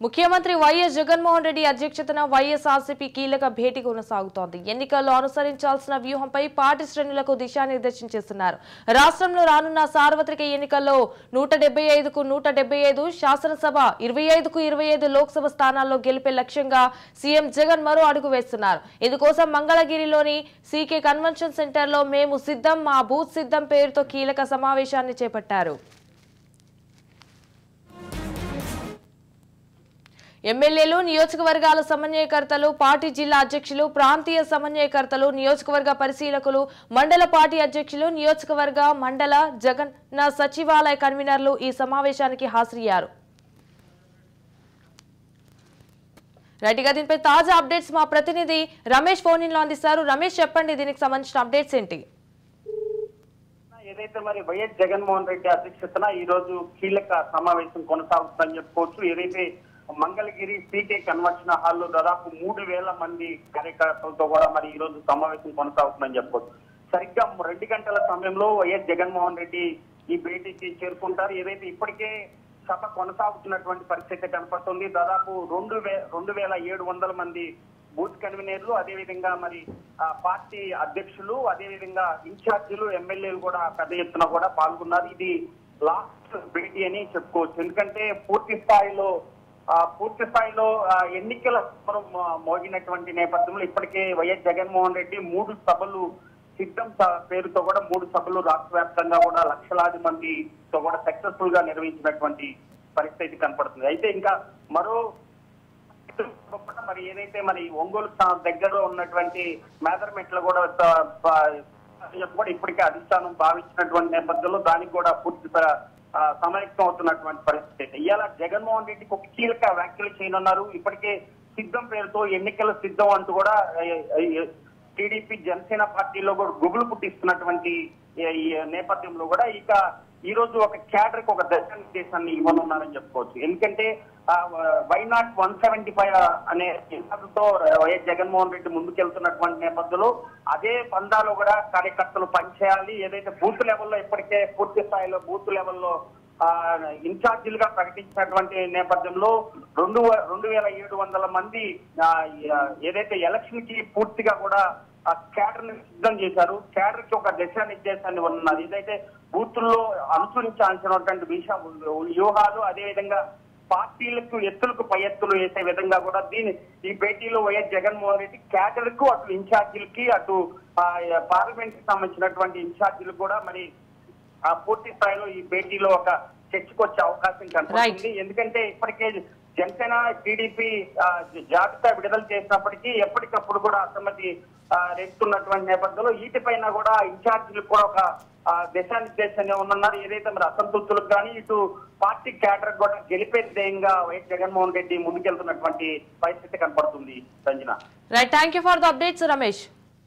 ముఖ్యమంత్రి వైఎస్ జగన్మోహన్ రెడ్డి అధ్యక్షతన వైఎస్ఆర్సీపీ కీలక భేటీ కొనసాగుతోంది. ఎన్నికల్లో అనుసరించాల్సిన వ్యూహంపై పార్టీ శ్రేణులకు దిశానిర్దేశం చేస్తున్నారు. రాష్ట్రంలో రానున్న సార్వత్రిక ఎన్నికల్లో 175కు 175, శాసనసభ 25కు 25 లోక్సభ స్థానాల్లో గెలిపే లక్ష్యంగా సీఎం జగన్ మరో అడుగు వేస్తున్నారు. ఇందుకోసం మంగళగిరిలోని సీకే కన్వెన్షన్ సెంటర్లో మేము సిద్ధం, మా బూత్ సిద్ధం పేరుతో కీలక సమావేశాన్ని చేపట్టారు. ఎమ్మెల్యేలు, నియోజకవర్గాల సమన్వయకర్తలు, పార్టీ జిల్లా అధ్యక్షులు, ప్రాంతీయ సమన్వయకర్తలు, నియోజకవర్గ పరిశీలకులు, మండల పార్టీ అధ్యక్షులు, నియోజకవర్గ, మండల, జగన్ సచివాలయ కన్వీనర్లు ఈ సమావేశానికి హాజరయ్యారు. రైట్గా దీనిపై తాజా అప్డేట్స్ మా ప్రతినిధి రమేష్ ఫోన్ ఇన్ లో అందిస్తారు. రమేష్, చెప్పండి, దీనికి సంబంధించిన అప్డేట్స్ ఏంటి? ఏదైతే మరి వైఎస్ జగన్మోహన్ రెడ్డి అధ్యక్షతన ఈ రోజు కీలక సమావేశం కొనసాగుతుందని చెప్పుకోవచ్చు. ఏదైతే మంగళగిరి సీకే కన్వెన్షన్ హాల్లో దాదాపు 3000 మంది కార్యకర్తలతో కూడా మరి ఈ రోజు సమావేశం కొనసాగుతుందని చెప్పుకోవచ్చు. సరిగ్గా 2 గంటల సమయంలో వైఎస్ జగన్మోహన్ రెడ్డి ఈ భేటీకి చేరుకుంటారు. ఏదైతే ఇప్పటికే సభ కొనసాగుతున్నటువంటి పరిస్థితి కనపడుతుంది. దాదాపు 2700 మంది బూత్ కన్వీనర్లు, అదేవిధంగా మరి పార్టీ అధ్యక్షులు, అదేవిధంగా ఇన్ఛార్జీలు, ఎమ్మెల్యేలు కూడా పెద్ద ఎత్తున కూడా పాల్గొన్నారు. ఇది లాస్ట్ భేటీ అని చెప్పుకోవచ్చు. ఎందుకంటే పూర్తి స్థాయిలో ఎన్నికల మోగినటువంటి నేపథ్యంలో ఇప్పటికే వైఎస్ జగన్మోహన్ రెడ్డి 3 సభలు సిద్ధం పేరుతో కూడా 3 సభలు రాష్ట్ర వ్యాప్తంగా కూడా లక్షలాది మందితో కూడా సక్సెస్ఫుల్ గా నిర్వహించినటువంటి పరిస్థితి కనపడుతుంది. అయితే ఇంకా మరో మరి ఏదైతే మరి ఒంగోలు దగ్గర ఉన్నటువంటి మేదర్మెట్ల కూడా ఇప్పటికే అధిష్టానం భావించినటువంటి నేపథ్యంలో దానికి కూడా పూర్తి సమాయత్తం అవుతున్నటువంటి పరిస్థితి. ఇవాళ జగన్మోహన్ రెడ్డికి ఒక కీలక వ్యాఖ్యలు చేయనున్నారు. ఇప్పటికే సిద్ధం పేరుతో ఎన్నికల సిద్ధం అంటూ కూడా టీడీపీ, జనసేన పార్టీలో కూడా గుబులు పుట్టిస్తున్నటువంటి ఈ నేపథ్యంలో కూడా ఇక ఈ రోజు ఒక క్యాడర్ కి ఒక దశానిర్దేశాన్ని ఇవ్వనున్నారని చెప్పుకోవచ్చు. ఎందుకంటే వైనాట్ 175 అనే నినాదంతో వైఎస్ జగన్మోహన్ రెడ్డి ముందుకెళ్తున్నటువంటి నేపథ్యంలో అదే పందాలో కూడా కార్యకర్తలు పనిచేయాలి. ఏదైతే బూత్ లెవెల్లో ఇప్పటికే పూర్తి స్థాయిలో బూత్ లెవెల్లో ఇన్ఛార్జీలుగా ప్రకటించినటువంటి నేపథ్యంలో 2700 మంది ఏదైతే ఎలక్షన్ కి పూర్తిగా కూడా క్యాడర్ ని సిద్ధం చేశారు. క్యాడర్ కి ఒక దిశానిర్దేశాన్ని ఉన్నది. ఏదైతే బూతుల్లో అనుసరించాల్సినటువంటి వ్యూహాలు, అదేవిధంగా పార్టీలకు ఎత్తులకు పై ఎత్తులు వేసే విధంగా కూడా ఈ భేటీలో వైఎస్ జగన్మోహన్ రెడ్డి క్యాడర్ కు, అటు ఇన్ఛార్జీలకి, అటు పార్లమెంట్ కి సంబంధించినటువంటి ఇన్ఛార్జీలు కూడా మరి పూర్తి స్థాయిలో ఈ భేటీలో ఒక చర్చకు వచ్చే అవకాశం కనపడుతుంది. ఎందుకంటే ఇప్పటికే జనసేన, టీడీపీ జాబితా విడుదల చేసినప్పటికీ ఎప్పటికప్పుడు కూడా అసమ్మతి రేపుతున్నటువంటి నేపథ్యంలో వీటిపైన కూడా ఇన్ఛార్జీలకు కూడా ఒక దిశానిర్దేశాన్ని ఉన్నారు. ఏదైతే మరి అసంతృప్తులకు కానీ ఇటు పార్టీ క్యాడర్ కూడా గెలిపే ధ్యేయంగా వైఎస్ జగన్మోహన్ రెడ్డి ముందుకెళ్తున్నటువంటి పరిస్థితి కనపడుతుంది. Sanjana, right, thank you for the updates Ramesh.